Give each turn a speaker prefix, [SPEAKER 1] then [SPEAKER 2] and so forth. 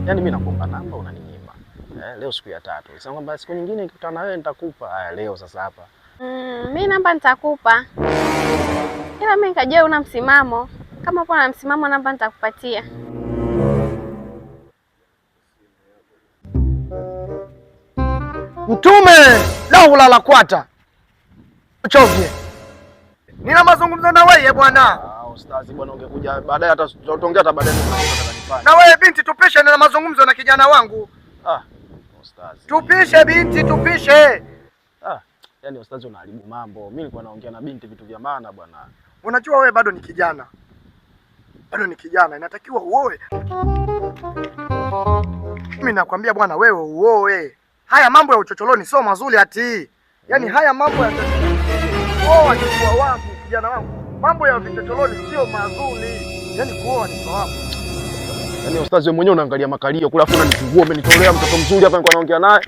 [SPEAKER 1] Yaani mimi nakuomba namba unaninyima. Leo siku ya 3. Sasa kwamba siku nyingine nikikutana na wewe nitakupa. Haya leo sasa hapa.
[SPEAKER 2] Mimi namba nitakupa. Ila mimi nikajua una msimamo. Kama uko na msimamo namba nitakupatia.
[SPEAKER 3] Mtume lau la kwata. Chovye. Nina mazungumzo na wewe bwana.
[SPEAKER 1] Ustazi bwana, ungekuja baadaye hata tutaongea hata baadaye
[SPEAKER 3] na wewe binti, tupishe na mazungumzo na kijana wangu.
[SPEAKER 1] Ustazi.
[SPEAKER 3] Tupishe binti, tupishe.
[SPEAKER 1] Yaani ustazi unaharibu mambo. Mimi nilikuwa naongea na binti vitu vya maana bwana.
[SPEAKER 3] Unajua wewe bado ni kijana. Bado ni kijana, inatakiwa uoe. Mimi nakwambia bwana, wewe uoe. Haya mambo ya uchocholoni sio mazuri ati. Yaani haya mambo ya kuoa ni kwa wangu, kijana wangu. Mambo ya vichocholoni sio mazuri. Yaani kuoa ni kwa wangu.
[SPEAKER 1] Yaani ustazi wewe mwenyewe unaangalia makalio kula, afu unanifungua, umenitolea mtoto mzuri hapa nilikuwa naongea naye.